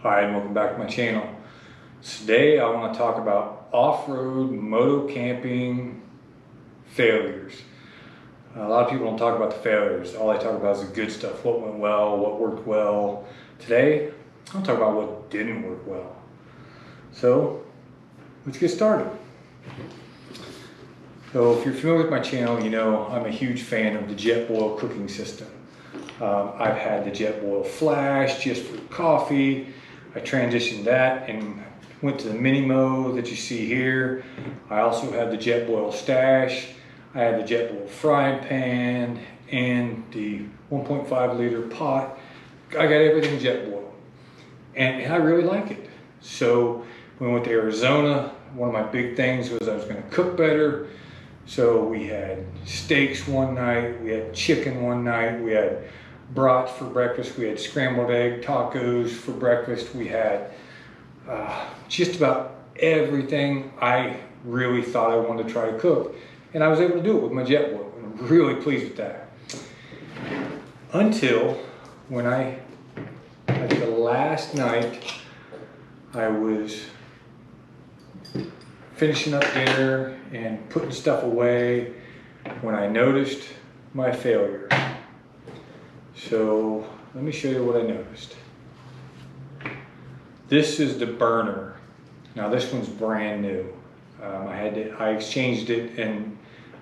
Hi, and welcome back to my channel. Today I want to talk about off-road moto camping failures. A lot of people don't talk about the failures. All they talk about is the good stuff, what went well, what worked well. Today, I'll talk about what didn't work well. So, let's get started. So if you're familiar with my channel, you know I'm a huge fan of the Jetboil cooking system. I've had the Jetboil Flash just for coffee. I transitioned that and went to the mini mode that you see here. I also have the Jetboil Stash. I have the Jetboil frying pan and the 1.5 liter pot. I got everything Jetboil, and I really like it. So when we went to Arizona, one of my big things was I was going to cook better. So we had steaks one night, we had chicken one night, we had brats for breakfast, we had scrambled egg tacos for breakfast, we had just about everything I really thought I wanted to try to cook. And I was able to do it with my Jetboil, and I'm really pleased with that. Until when I think the last night I was finishing up dinner and putting stuff away when I noticed my failure. So let me show you what I noticed. This is the burner. Now this one's brand new. I exchanged it, and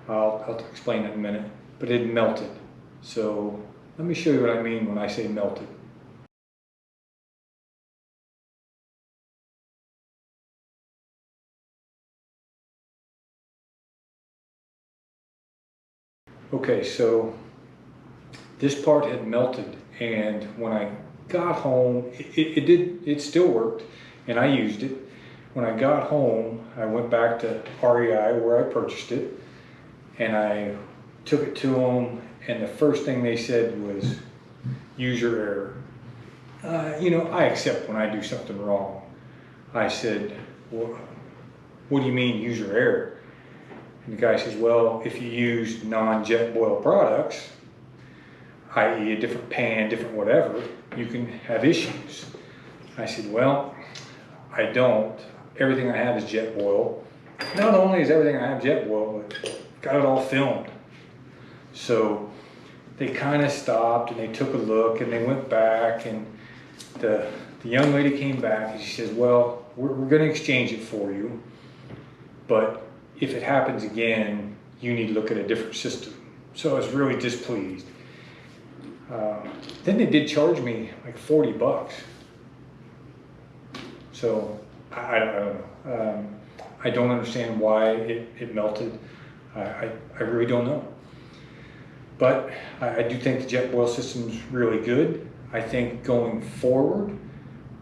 I'll explain that in a minute, but it melted. So let me show you what I mean when I say melted. Okay, so this part had melted, and when I got home, it still worked, and I used it. When I got home, I went back to REI where I purchased it, and I took it to them, and the first thing they said was, user error. You know, I accept when I do something wrong. I said, well, what do you mean user error? And the guy says, well, if you use non-Jetboil products, i.e. a different pan, different whatever, you can have issues. I said, well, I don't. Everything I have is Jetboil. Not only is everything I have Jetboil, but I've got it all filmed. So they kind of stopped and they took a look and they went back, and the young lady came back and she says, well, we're going to exchange it for you, but if it happens again, you need to look at a different system. So I was really displeased. Then they did charge me like 40 bucks. So I don't know. I don't understand why it melted. I really don't know. But I do think the Jetboil system is really good. I think going forward,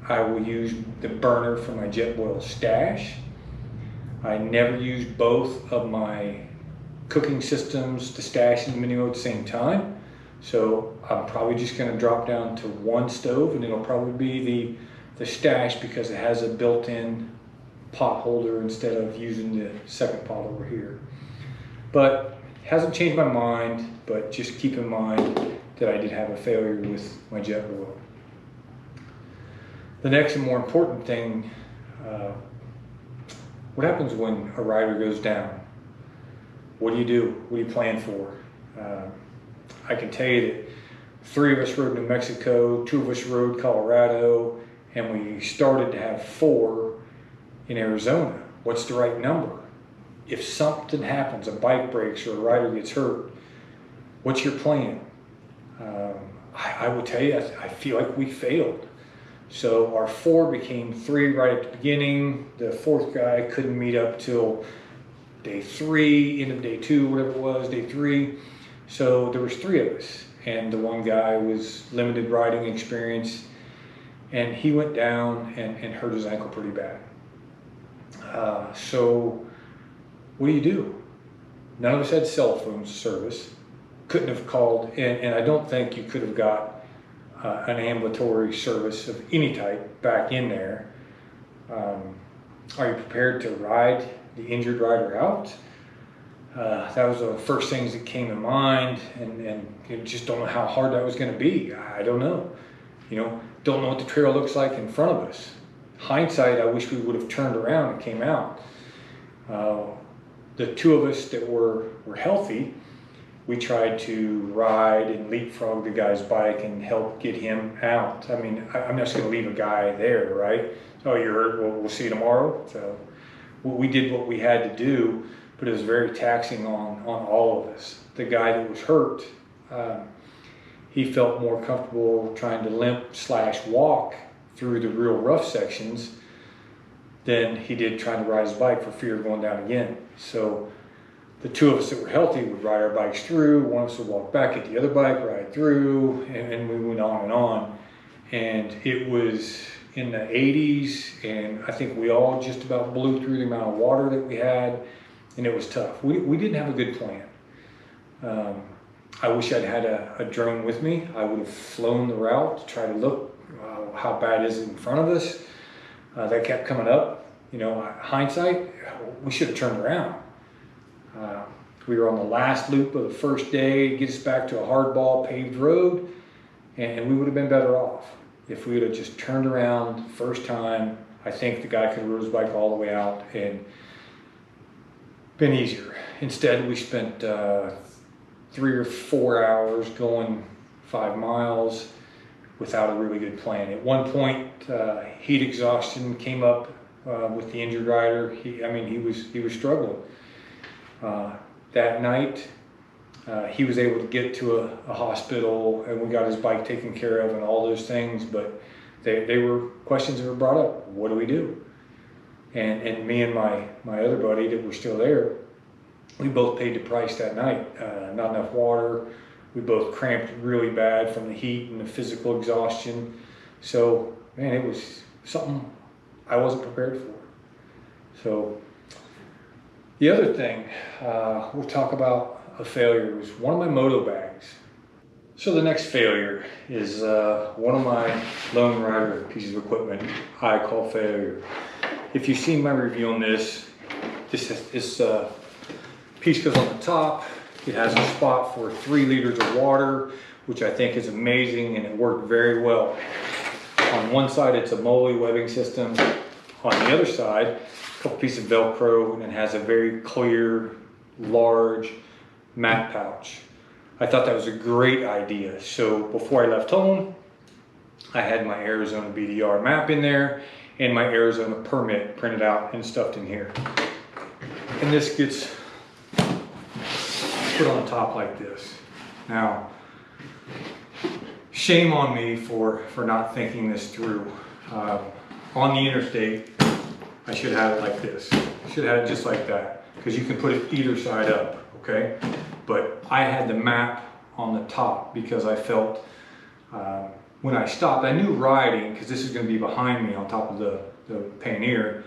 I will use the burner for my Jetboil Stash. I never use both of my cooking systems, the Stash and the mini mode, at the same time. So I'm probably just going to drop down to one stove, and it'll probably be the Stash because it has a built-in pot holder instead of using the second pot over here. But it hasn't changed my mind, but just keep in mind that I did have a failure with my Jetboil. The next and more important thing, what happens when a rider goes down? What do you do? What do you plan for? I can tell you that 3 of us rode New Mexico, 2 of us rode Colorado, and we started to have 4 in Arizona. What's the right number? If something happens, a bike breaks or a rider gets hurt, what's your plan? I would tell you, I feel like we failed. So our 4 became 3 right at the beginning. The 4th guy couldn't meet up till day 3, end of day 2, whatever it was, day 3. So there was 3 of us, and the one guy was limited riding experience, and he went down and hurt his ankle pretty bad. So what do? None of us had cell phone service. Couldn't have called, and I don't think you could have got an ambulatory service of any type back in there. Are you prepared to ride the injured rider out? That was the first things that came to mind, and you just don't know how hard that was going to be. I don't know. don't know what the trail looks like in front of us. Hindsight, I wish we would have turned around and came out. The two of us that were healthy, we tried to ride and leapfrog the guy's bike and help get him out. I mean, I'm not just going to leave a guy there, right? Oh, you're hurt, well, we'll see you tomorrow. So we did what we had to do, but it was very taxing on all of us. The guy that was hurt, he felt more comfortable trying to limp/walk through the real rough sections than he did trying to ride his bike for fear of going down again. So the two of us that were healthy would ride our bikes through, one of us would walk back at the other bike, ride through, and we went on and on. And it was in the 80s, and I think we all just about blew through the amount of water that we had, and it was tough. We didn't have a good plan. I wish I'd had a drone with me. I would have flown the route to try to look how bad is it in front of us. That kept coming up. Hindsight, we should have turned around. We were on the last loop of the first day, get us back to a hardball paved road, and we would have been better off if we would have just turned around first time. I think the guy could have rode his bike all the way out and been easier. Instead, we spent 3 or 4 hours going 5 miles without a really good plan. At one point, heat exhaustion came up with the injured rider. He was struggling. That night, he was able to get to a hospital, and we got his bike taken care of and all those things, but they were questions that were brought up. What do we do? And me and my other buddy that were still there, we both paid the price that night. Not enough water. We both cramped really bad from the heat and the physical exhaustion. So, man, it was something I wasn't prepared for. So, the other thing we'll talk about a failure was one of my Moto bags. So the next failure is one of my LoneRider pieces of equipment I call failure. If you've seen my review on this piece goes on the top. It has a spot for 3 liters of water, which I think is amazing, and it worked very well. On one side, it's a Moto webbing system. On the other side, a couple pieces of Velcro, and it has a very clear, large map pouch. I thought that was a great idea. So before I left home, I had my Arizona BDR map in there and my Arizona permit printed out and stuffed in here. And this gets put on top like this. Now, shame on me for not thinking this through. On the interstate, I should have it like this. I should have it just like that, because you can put it either side up, okay? But I had the map on the top because I felt when I stopped, I knew riding, because this is going to be behind me on top of the pannier,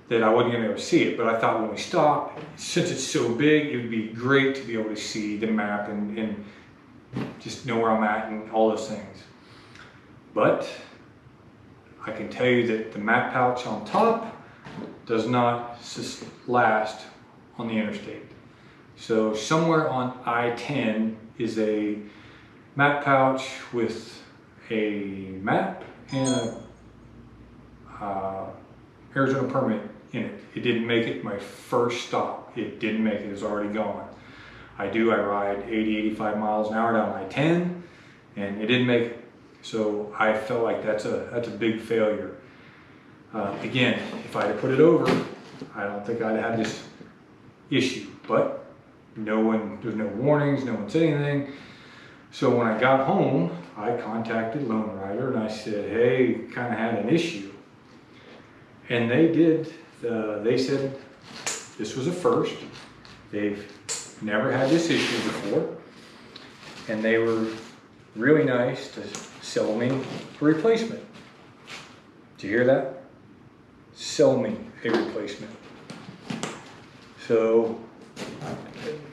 that I wasn't going to be able to see it. But I thought when we stopped, since it's so big, it would be great to be able to see the map and just know where I'm at and all those things. But I can tell you that the map pouch on top does not last on the interstate. So somewhere on I-10 is a map pouch with a map and a Arizona permit in it. It didn't make it my first stop. It didn't make it. It was already gone. I ride 80, 85 miles an hour down I-10, and it didn't make it. So I felt like that's a big failure. Again, if I had put it over, I don't think I'd have had this issue. But there's no warnings, no one said anything. So when I got home, I contacted LoneRider and I said, hey, kind of had an issue. And they said this was a first. They've never had this issue before. And they were really nice to sell me a replacement. Did you hear that? Sell me a replacement. So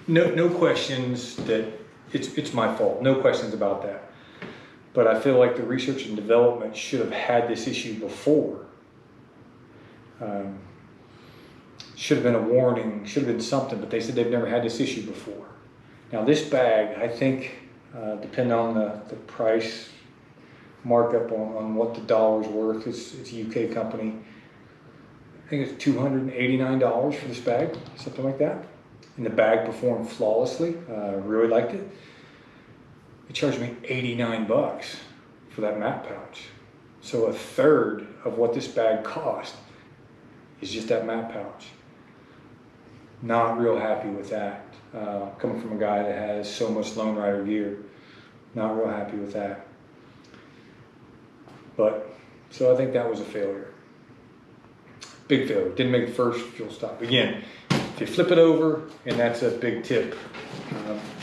no questions that it's my fault. No questions about that. But I feel like the research and development should have had this issue before. Should have been a warning, should have been something, but they said they've never had this issue before. Now this bag, I think, depending on the price, markup on what the dollar's worth. It's a UK company. I think it's $289 for this bag, something like that. And the bag performed flawlessly. I really liked it. It charged me 89 bucks for that mat pouch. So a third of what this bag cost is just that mat pouch. Not real happy with that. Coming from a guy that has so much LoneRider gear, not real happy with that. But, so I think that was a failure. Big failure. Didn't make the first fuel stop. Again, if you flip it over, and that's a big tip,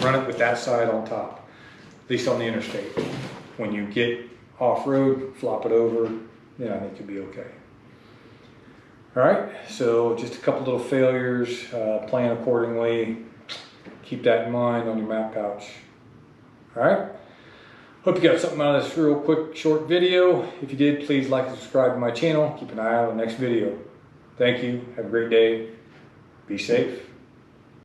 run it with that side on top, at least on the interstate. When you get off-road, flop it over, I think you'll be okay. All right, so just a couple little failures, plan accordingly. Keep that in mind on your mat pouch. All right, hope you got something out of this real quick, short video. If you did, please like and subscribe to my channel. Keep an eye out on the next video. Thank you, have a great day, be safe.